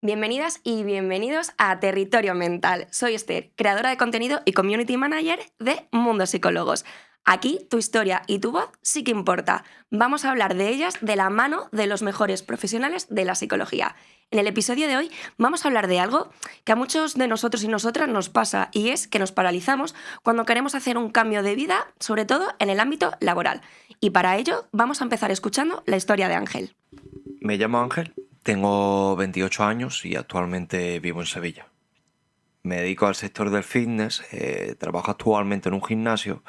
Bienvenidas y bienvenidos a Territorio Mental. Soy Esther, creadora de contenido y community manager de Mundo Psicólogos. Aquí tu historia y tu voz sí que importa. Vamos a hablar de ellas de la mano de los mejores profesionales de la psicología. En el episodio de hoy vamos a hablar de algo que a muchos de nosotros y nosotras nos pasa, y es que nos paralizamos cuando queremos hacer un cambio de vida, sobre todo en el ámbito laboral. Y para ello vamos a empezar escuchando la historia de Ángel. Me llamo Ángel, tengo 28 años y actualmente vivo en Sevilla. Me dedico al sector del fitness, trabajo actualmente en un gimnasio,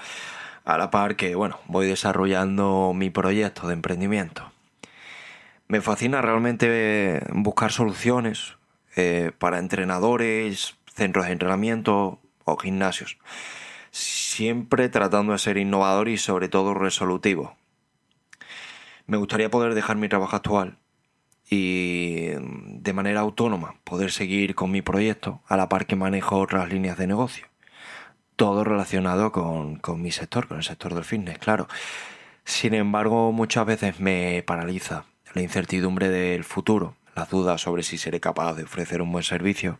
a la par que, voy desarrollando mi proyecto de emprendimiento. Me fascina realmente buscar soluciones para entrenadores, centros de entrenamiento o gimnasios, siempre tratando de ser innovador y sobre todo resolutivo. Me gustaría poder dejar mi trabajo actual y de manera autónoma poder seguir con mi proyecto a la par que manejo otras líneas de negocio. Todo relacionado con mi sector, con el sector del fitness, claro. Sin embargo, muchas veces me paraliza la incertidumbre del futuro, las dudas sobre si seré capaz de ofrecer un buen servicio.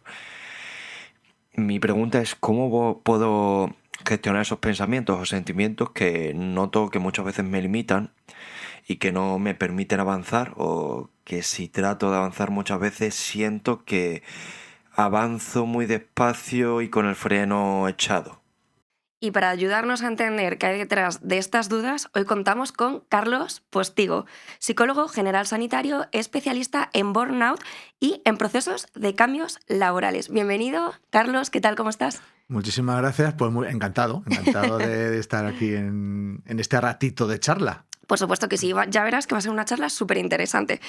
Mi pregunta es cómo puedo gestionar esos pensamientos o sentimientos que noto que muchas veces me limitan y que no me permiten avanzar, o que si trato de avanzar muchas veces siento que avanzo muy despacio y con el freno echado. Y para ayudarnos a entender qué hay detrás de estas dudas, hoy contamos con Carlos Postigo, psicólogo general sanitario, especialista en burnout y en procesos de cambios laborales. Bienvenido, Carlos, ¿qué tal? ¿Cómo estás? Muchísimas gracias, pues muy encantado de estar aquí en este ratito de charla. Por supuesto que sí, ya verás que va a ser una charla súper interesante.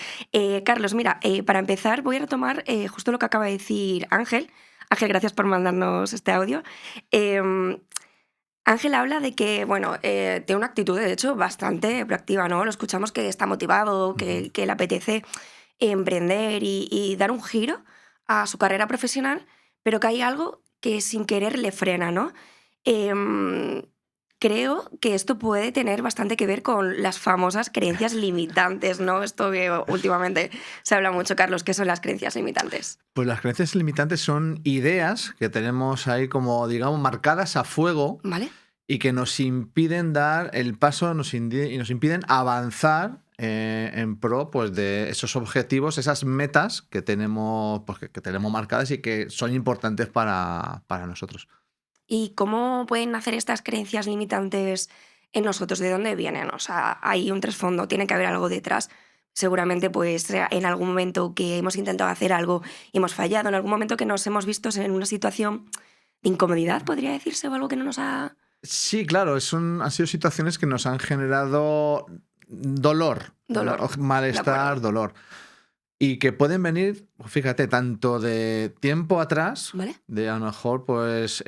Carlos, mira, para empezar voy a retomar justo lo que acaba de decir Ángel. Ángel, gracias por mandarnos este audio. Ángel habla de que, tiene una actitud, de hecho, bastante proactiva, ¿no? Lo escuchamos que está motivado, que le apetece emprender y dar un giro a su carrera profesional, pero que hay algo que sin querer le frena, ¿no? Em, Creo que esto puede tener bastante que ver con las famosas creencias limitantes, ¿no? Esto que últimamente se habla mucho, Carlos, ¿qué son las creencias limitantes? Pues las creencias limitantes son ideas que tenemos ahí como, digamos, marcadas a fuego ¿Vale? y que nos impiden dar el paso y nos impiden avanzar en pro, pues, de esos objetivos, esas metas que tenemos, pues, que tenemos marcadas y que son importantes para nosotros. ¿Y cómo pueden nacer estas creencias limitantes en nosotros? ¿De dónde vienen? O sea, hay un trasfondo, tiene que haber algo detrás. Seguramente, pues, en algún momento que hemos intentado hacer algo y hemos fallado, en algún momento que nos hemos visto en una situación de incomodidad, podría decirse, o algo que no nos ha... Sí, claro, han sido situaciones que nos han generado dolor, ¿no? Dolor. De Malestar, acuerdo. dolor. Y que pueden venir, fíjate, tanto de tiempo atrás, ¿Vale? de a lo mejor, pues,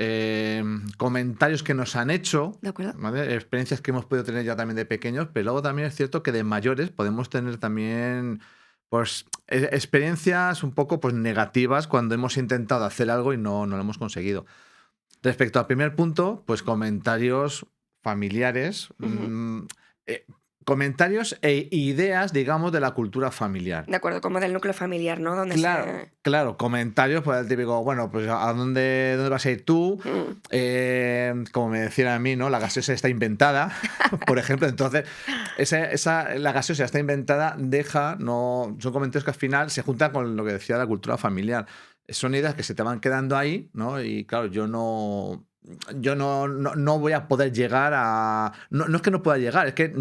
comentarios que nos han hecho, ¿De acuerdo? ¿vale? Experiencias que hemos podido tener ya también de pequeños, pero luego también es cierto que de mayores podemos tener también, pues, experiencias un poco, pues, negativas cuando hemos intentado hacer algo y no lo hemos conseguido. Respecto al primer punto, pues comentarios familiares, Ujú. eh, comentarios e ideas, digamos, de la cultura familiar. De acuerdo, como del núcleo familiar, ¿no? Donde Claro, se... claro, comentarios, pues el típico, bueno, pues ¿a dónde vas a ir tú? Mm. Como me decían a mí, ¿no? La gaseosa está inventada, por ejemplo. Entonces, la gaseosa está inventada, no, son comentarios que al final se juntan con lo que decía la cultura familiar. Son ideas que se te van quedando ahí, ¿no? Y claro, yo no voy a poder llegar a... No, no es que no pueda llegar, es que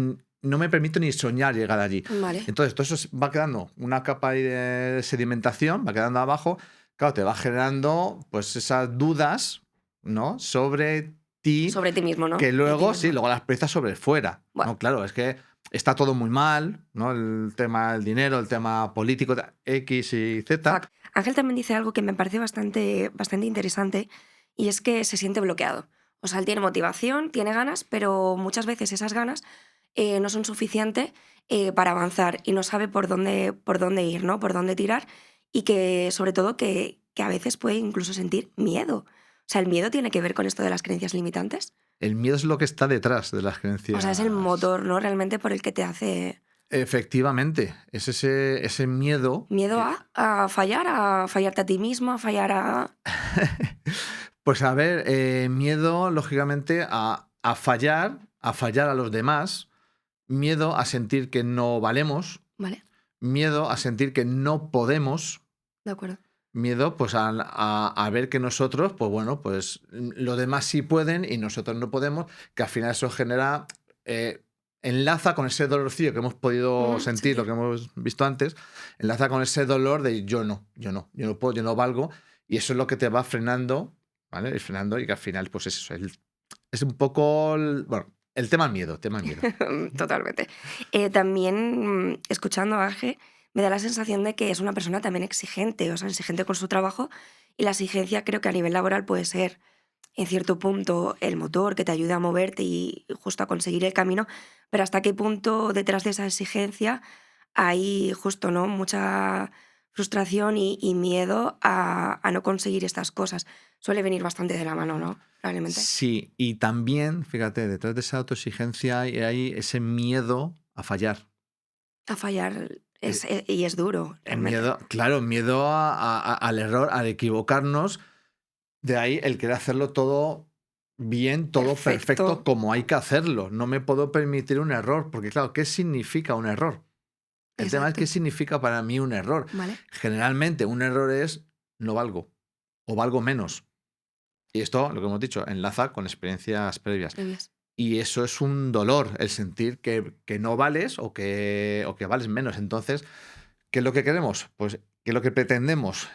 no me permito ni soñar llegar allí. Vale. Entonces, todo eso va quedando una capa ahí de sedimentación, va quedando abajo. Claro, te va generando pues esas dudas, ¿no? Sobre ti, Sobre ti mismo, ¿no? que De ti luego, sí, mismo. luego las proyectas sobre fuera. Bueno. No, claro, es que está todo muy mal, ¿no? El tema del dinero, el tema político, X y Z. Fact. Ángel también dice algo que me parece bastante interesante, y es que se siente bloqueado. O sea, él tiene motivación, tiene ganas, pero muchas veces esas ganas no son suficientes para avanzar y no sabe por dónde ir, ¿no? Por dónde tirar, y que sobre todo que a veces puede incluso sentir miedo. O sea, ¿el miedo tiene que ver con esto de las creencias limitantes? El miedo es lo que está detrás de las O sea, es el creencias. motor, ¿no? Realmente por el que te hace... Efectivamente, es ese miedo. Miedo a fallarte a ti mismo, a fallar a... Pues a ver, miedo, lógicamente, a fallar a los demás, miedo a sentir que no valemos, Vale, miedo a sentir que no podemos, de acuerdo. miedo pues a ver que nosotros, pues bueno, pues los demás sí pueden y nosotros no podemos, que al final eso genera, enlaza con ese dolorcillo que hemos podido sentir, lo que hemos visto antes, enlaza con ese dolor de yo no puedo, yo no valgo, y eso es lo que te va frenando, ¿vale? Y frenando y que al final, pues es eso, es un poco, bueno, el tema miedo, tema miedo. Totalmente. También, escuchando a Ángel, me da la sensación de que es una persona también exigente, o sea, exigente con su trabajo, y la exigencia creo que a nivel laboral puede ser, en cierto punto, el motor que te ayuda a moverte y justo a conseguir el camino, pero hasta qué punto detrás de esa exigencia hay justo, ¿no?, mucha frustración y miedo a no conseguir estas cosas. Suele venir bastante de la mano, ¿no? Probablemente. Sí, y también, fíjate, detrás de esa autoexigencia hay ese miedo a fallar. A fallar Eh, y es duro, realmente. Miedo, claro, miedo al error, al equivocarnos. De ahí el querer hacerlo todo bien, todo perfecto, Perfecto. como hay que hacerlo. No me puedo permitir un error, porque claro, ¿qué significa un error? El tema es Exacto. qué significa para mí un error. Vale. Generalmente un error es no valgo o valgo menos. Y esto, lo que hemos dicho, enlaza con experiencias previas. Previas. Y eso es un dolor, el sentir que no vales o que vales menos. Entonces, ¿qué es lo que queremos? Pues, ¿qué es lo que pretendemos?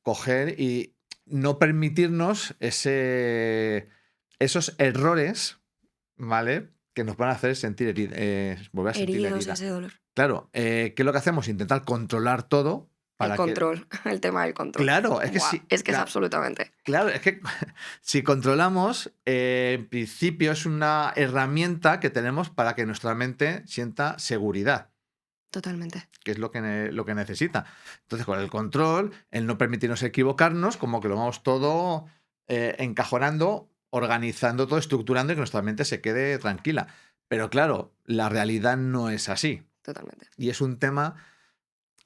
Coger y no permitirnos esos errores, ¿vale? Que nos van a hacer sentir volver a sentir la Heridos, herida. ese dolor. Claro, ¿qué es lo que hacemos? Intentar controlar todo El para que... control, el tema del control. Claro, es que Buah, sí. es que es absolutamente. Claro, es que si controlamos, en principio es una herramienta que tenemos para que nuestra mente sienta seguridad, Totalmente. que es lo que necesita. Entonces, con el control, el no permitirnos equivocarnos, como que lo vamos todo encajonando, organizando todo, estructurando y que nuestra mente se quede tranquila. Pero claro, la realidad no es así. Totalmente. Y es un tema,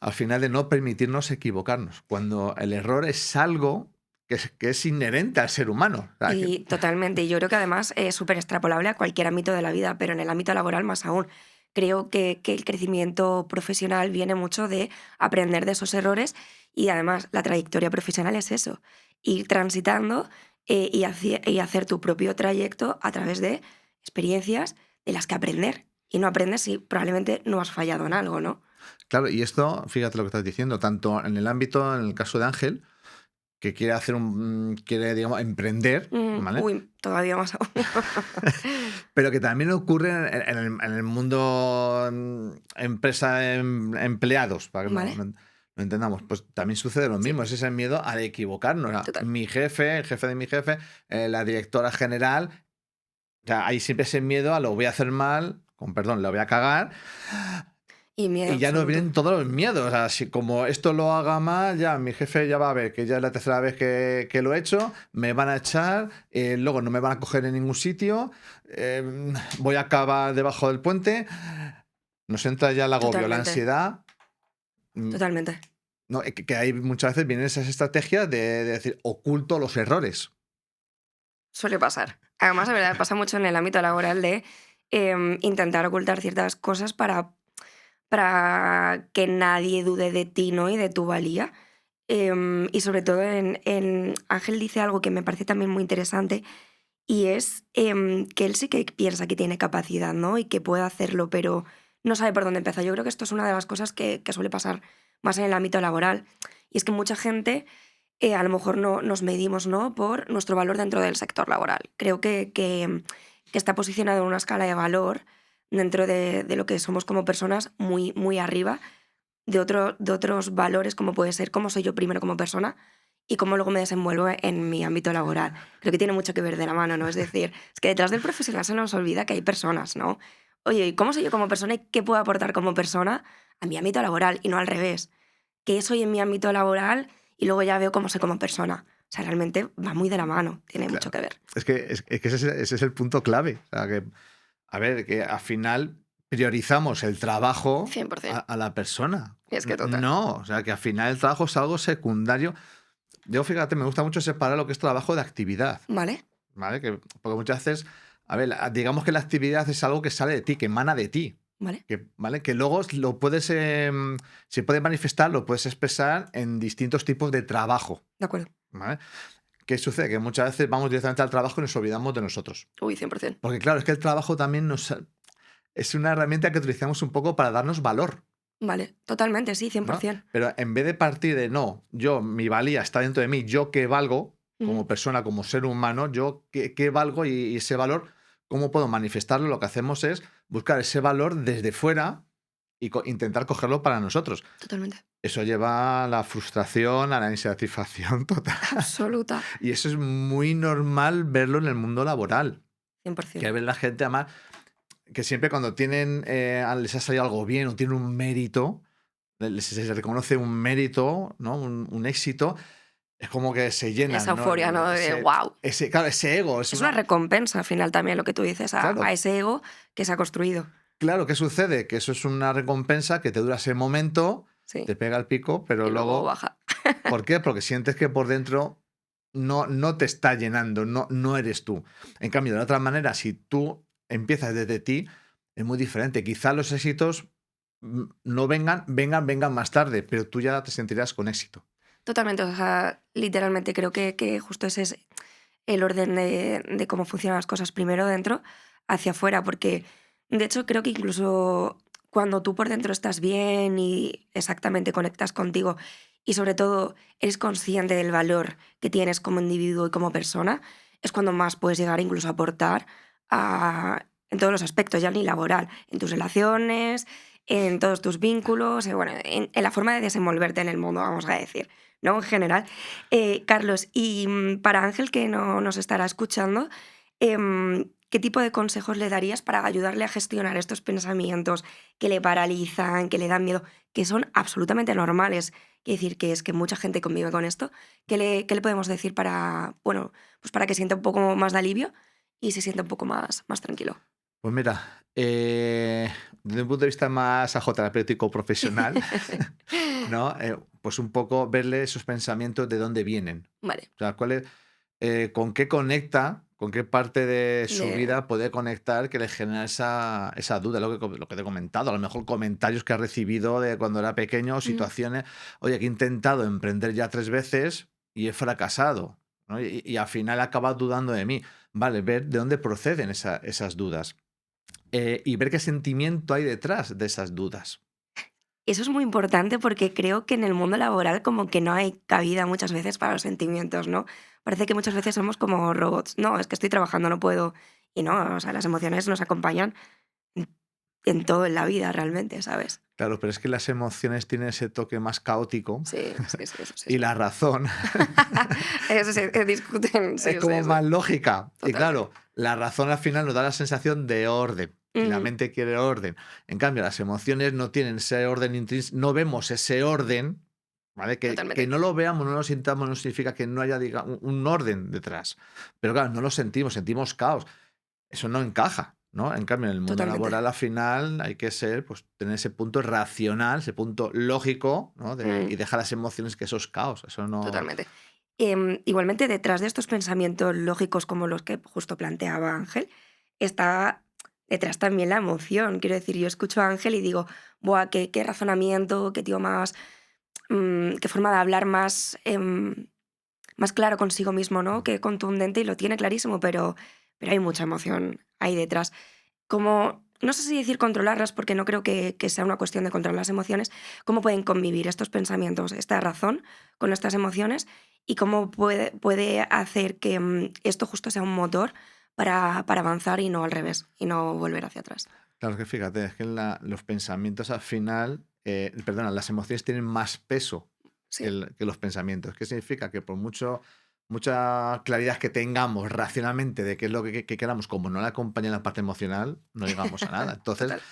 al final, de no permitirnos equivocarnos, cuando el error es algo que es inherente al ser humano. O sea, Y totalmente. Y yo creo que además es súper extrapolable a cualquier ámbito de la vida, pero en el ámbito laboral más aún. Creo que el crecimiento profesional viene mucho de aprender de esos errores y además la trayectoria profesional es eso, ir transitando y hacer tu propio trayecto a través de experiencias de las que aprender. Y no aprendes si probablemente no has fallado en algo, ¿no? claro, y esto, fíjate lo que estás diciendo, tanto en el ámbito, en el caso de Ángel, que quiere, digamos, emprender, ¿vale? Uy, todavía más aún. Pero que también ocurre en el mundo empresa, empleados, para que Vale. lo entendamos. Pues también sucede lo Sí. mismo, es ese miedo a equivocarnos. O sea, Total. mi jefe, el jefe de mi jefe, la directora general, o sea, hay siempre ese miedo a lo voy a hacer mal, con perdón, lo voy a cagar. Y miedo Y ya nos absoluto. vienen todos los miedos. O sea, si como esto lo haga mal, ya mi jefe ya va a ver que ya es la tercera vez que lo he hecho, me van a echar, luego no me van a coger en ningún sitio, voy a acabar debajo del puente. Nos entra ya el agobio, la Totalmente. ansiedad. Totalmente. No, que ahí muchas veces vienen esas estrategias de decir, oculto los errores. Suele pasar. Además, de verdad, pasa mucho en el ámbito laboral de intentar ocultar ciertas cosas para que nadie dude de ti, ¿no? Y de tu valía. Y sobre todo Ángel dice algo que me parece también muy interesante y es que él sí que piensa que tiene capacidad, ¿no? Y que puede hacerlo, pero no sabe por dónde empezar. Yo creo que esto es una de las cosas que suele pasar más en el ámbito laboral. Y es que mucha gente a lo mejor no nos medimos, ¿no?, por nuestro valor dentro del sector laboral. Creo que está posicionado en una escala de valor dentro de lo que somos como personas muy, muy arriba de otros valores, como puede ser cómo soy yo primero como persona y cómo luego me desenvuelvo en mi ámbito laboral. Creo que tiene mucho que ver de la mano, ¿no? Es decir, es que detrás del profesional se nos olvida que hay personas, ¿no? Oye, ¿y cómo soy yo como persona y qué puedo aportar como persona a mi ámbito laboral? Y no al revés. ¿Qué soy en mi ámbito laboral? Y luego ya veo cómo soy como persona. O sea, realmente va muy de la mano, tiene mucho Claro. que ver. Es que ese es el punto clave. O sea, que, a ver, que al final priorizamos el trabajo 100%. a la persona. Es que total. No, o sea, que al final el trabajo es algo secundario. Yo, fíjate, me gusta mucho separar lo que es trabajo de actividad, ¿Vale? ¿vale? Porque muchas veces, a ver, digamos que la actividad es algo que sale de ti, que emana de ti. ¿Vale? ¿Vale? Que luego lo puedes, se puede manifestar, lo puedes expresar en distintos tipos de trabajo. De acuerdo. ¿Vale? ¿Qué sucede? Que muchas veces vamos directamente al trabajo y nos olvidamos de nosotros. Uy, 100%. Porque claro, es que el trabajo también es una herramienta que utilizamos un poco para darnos valor, Vale, totalmente, sí, ¿no? 100%. Pero en vez de partir de, no, mi valía está dentro de mí, yo qué valgo como Ujú. persona, como ser humano, yo qué valgo y ese valor, ¿cómo puedo manifestarlo? Lo que hacemos es buscar ese valor desde fuera y intentar cogerlo para nosotros. Totalmente. Eso lleva a la frustración, a la insatisfacción total. Absoluta. Y eso es muy normal verlo en el mundo laboral. Que 100%. ve la gente, además, que siempre cuando les ha salido algo bien o tienen un mérito, se reconoce un mérito, ¿no? Un éxito, es como que se llenan, Esa ¿no? euforia, ¿no? De wow. Claro, ese ego es Es una una. recompensa al final también lo que tú dices Claro, a ese ego que se ha construido. claro, ¿qué sucede? Que eso es una recompensa que te dura ese momento, Sí. te pega el pico, pero Y luego luego. baja. ¿Por qué? Porque sientes que por dentro no te está llenando, no eres tú. En cambio, de otra manera, si tú empiezas desde ti, es muy diferente. Quizá los éxitos no vengan más tarde, pero tú ya te sentirás con éxito. Totalmente. O sea, literalmente creo que justo ese es el orden de cómo funcionan las cosas primero dentro hacia afuera. Porque, de hecho, creo que incluso cuando tú por dentro estás bien y exactamente conectas contigo y sobre todo eres consciente del valor que tienes como individuo y como persona, es cuando más puedes llegar incluso a aportar en todos los aspectos, ya ni laboral, en tus relaciones, en todos tus vínculos, bueno, en la forma de desenvolverte en el mundo, vamos a decir, ¿no? En general. Carlos, y para Ángel, que no nos estará escuchando, ¿qué tipo de consejos le darías para ayudarle a gestionar estos pensamientos que le paralizan, que le dan miedo, que son absolutamente normales? Quiero decir que es que mucha gente convive con esto. ¿Qué le podemos decir para, bueno, pues para que sienta un poco más de alivio y se sienta un poco más tranquilo? Pues mira, desde un punto de vista más terapéutico profesional, ¿no? Pues un poco verle esos pensamientos de dónde vienen. Vale. O sea, con qué conecta, con qué parte de su De, vida puede conectar que le genera esa duda, lo que te he comentado. A lo mejor comentarios que ha recibido de cuando era pequeño, o situaciones, oye, que he intentado emprender ya 3 veces y he fracasado, ¿no? Y al final acaba dudando de mí. Vale, ver de dónde proceden esas dudas. Y ver qué sentimiento hay detrás de esas dudas. Eso es muy importante porque creo que en el mundo laboral como que no hay cabida muchas veces para los sentimientos, ¿no? Parece que muchas veces somos como robots. No, es que estoy trabajando, no puedo. Y no, o sea, las emociones nos acompañan en en todo en la vida realmente, ¿sabes? Claro, pero es que las emociones tienen ese toque más caótico Sí, sí, sí, eso sí. y la razón Eso se discuten, sí, es como sí, sí. más lógica. Y Totalmente. claro, la razón al final nos da la sensación de orden. Y la Ujú, mente quiere orden. En cambio, las emociones no tienen ese orden intrínseco, no vemos ese orden, ¿vale? Que totalmente. no lo veamos, no lo sintamos, no significa que no haya un orden detrás. Pero claro, no lo sentimos caos. Eso no encaja, ¿no? En cambio, en el mundo Totalmente. laboral, al final, hay que pues, tener ese punto racional, ese punto lógico, ¿no? Mm, Y dejar las emociones, que eso es caos. Eso no. totalmente. Igualmente, detrás de estos pensamientos lógicos como los que justo planteaba Ángel, está detrás también la emoción. Quiero decir, yo escucho a Ángel y digo, ¡buah, qué razonamiento, qué tío más, qué forma de hablar más claro consigo mismo, ¿no? Qué contundente y lo tiene clarísimo, pero hay mucha emoción ahí detrás. Como, no sé si decir controlarlas, porque no creo que sea una cuestión de controlar las emociones, cómo pueden convivir estos pensamientos, esta razón con estas emociones y cómo puede hacer que esto justo sea un motor para avanzar y no al revés, y no volver hacia atrás. Claro, que fíjate, es que los pensamientos al final, perdona, las emociones tienen más peso que, Sí, que los pensamientos. ¿Qué significa? Que por mucha claridad que tengamos racionalmente de qué es lo que queramos, como no la acompaña la parte emocional, no llegamos a nada. Entonces, total.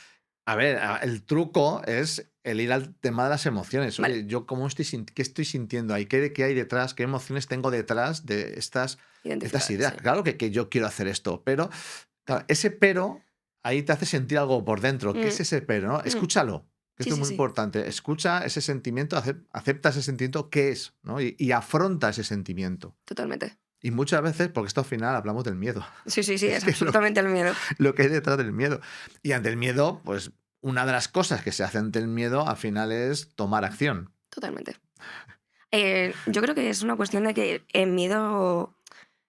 a ver, el truco es el ir al tema de las emociones. Vale, Oye, yo qué estoy sintiendo ahí, qué hay detrás, qué emociones tengo detrás de estas identificar, ideas. sí. Claro que yo quiero hacer esto, pero claro, ese pero ahí te hace sentir algo por dentro. ¿Qué es ese pero? ¿No? Escúchalo. Que Sí, esto es sí, muy sí. importante. Escucha ese sentimiento, acepta ese sentimiento, ¿qué es? ¿No? Y afronta ese sentimiento. Totalmente. Y muchas veces, porque esto al final hablamos del miedo. Sí, sí, sí, Es es que absolutamente el miedo. lo que hay detrás del miedo. Y ante el miedo, pues una de las cosas que se hace ante el miedo al final es tomar acción. Totalmente. Yo creo que es una cuestión de que el miedo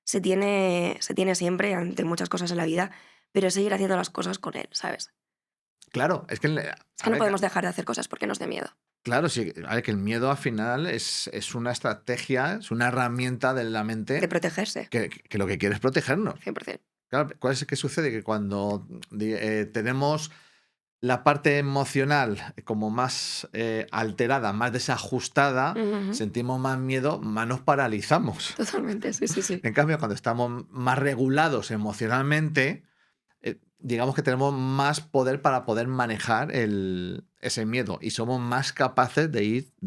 se tiene siempre ante muchas cosas en la vida, pero seguir haciendo las cosas con él, ¿sabes? Claro, es que, Es que no podemos dejar de hacer cosas porque nos dé miedo. claro, sí, a ver, que el miedo al final es una estrategia, es una herramienta de la De mente protegerse, que lo que quiere es protegernos. 100%. Claro, ¿cuál es el que sucede? Que cuando tenemos la parte emocional como más alterada, más desajustada, Ujú. sentimos más miedo, más nos paralizamos. Totalmente, sí, sí, sí. En cambio, cuando estamos más regulados emocionalmente, digamos que tenemos más poder para poder manejar ese miedo y somos más capaces de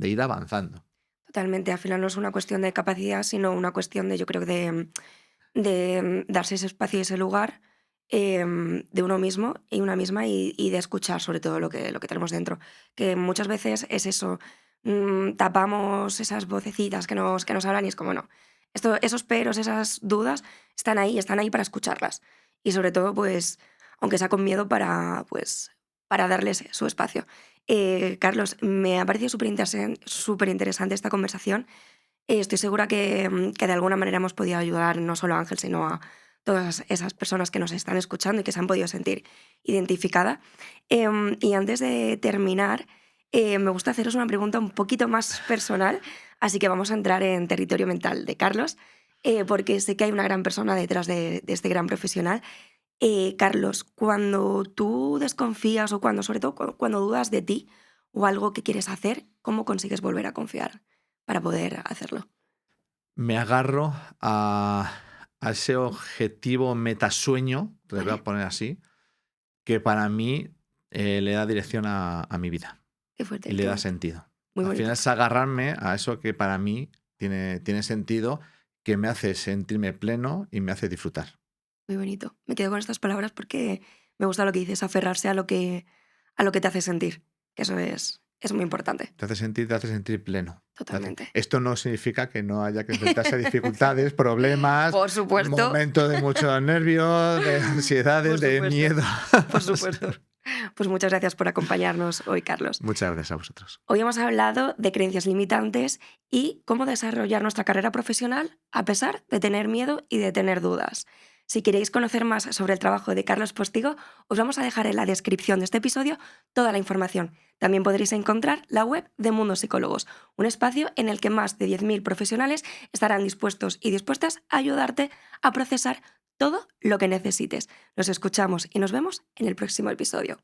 ir avanzando. Totalmente. Al final no es una cuestión de capacidad, sino una cuestión de, yo creo, de darse ese espacio y ese lugar de uno mismo y una misma y de escuchar sobre todo lo que tenemos dentro. Que muchas veces es eso, tapamos esas vocecitas que nos hablan y es como, no, esos peros, esas dudas están ahí para escucharlas. Y sobre todo, pues, aunque sea con miedo, para darles su espacio. Carlos, me ha parecido súper interesante esta conversación. Estoy segura que de alguna manera hemos podido ayudar no solo a Ángel, sino a todas esas personas que nos están escuchando y que se han podido sentir identificadas. Y antes de terminar, me gusta haceros una pregunta un poquito más personal, así que vamos a entrar en territorio mental de Carlos, porque sé que hay una gran persona detrás de este gran profesional. Carlos, cuando tú desconfías o sobre todo cuando dudas de ti o algo que quieres hacer, ¿cómo consigues volver a confiar para poder hacerlo? Me agarro a ese objetivo metasueño, te lo voy ¿Vale? a poner así, que para mí le da dirección a mi vida Qué y fuerte, le qué da bonito. sentido. Muy Al final bonito, es agarrarme a eso que para mí tiene sentido, que me hace sentirme pleno y me hace disfrutar. muy bonito. Me quedo con estas palabras porque me gusta lo que dices, aferrarse a lo que te hace sentir, que eso es muy importante, Te hace sentir pleno. totalmente. Esto no significa que no haya que enfrentarse a dificultades, problemas, Por supuesto, momentos de muchos nervios, de ansiedades, por de supuesto, miedo. por supuesto. Pues muchas gracias por acompañarnos hoy, Carlos. Muchas gracias a vosotros. Hoy hemos hablado de creencias limitantes y cómo desarrollar nuestra carrera profesional a pesar de tener miedo y de tener dudas. Si queréis conocer más sobre el trabajo de Carlos Postigo, os vamos a dejar en la descripción de este episodio toda la información. También podréis encontrar la web de Mundo Psicólogos, un espacio en el que más de 10.000 profesionales estarán dispuestos y dispuestas a ayudarte a procesar todo lo que necesites. Nos escuchamos y nos vemos en el próximo episodio.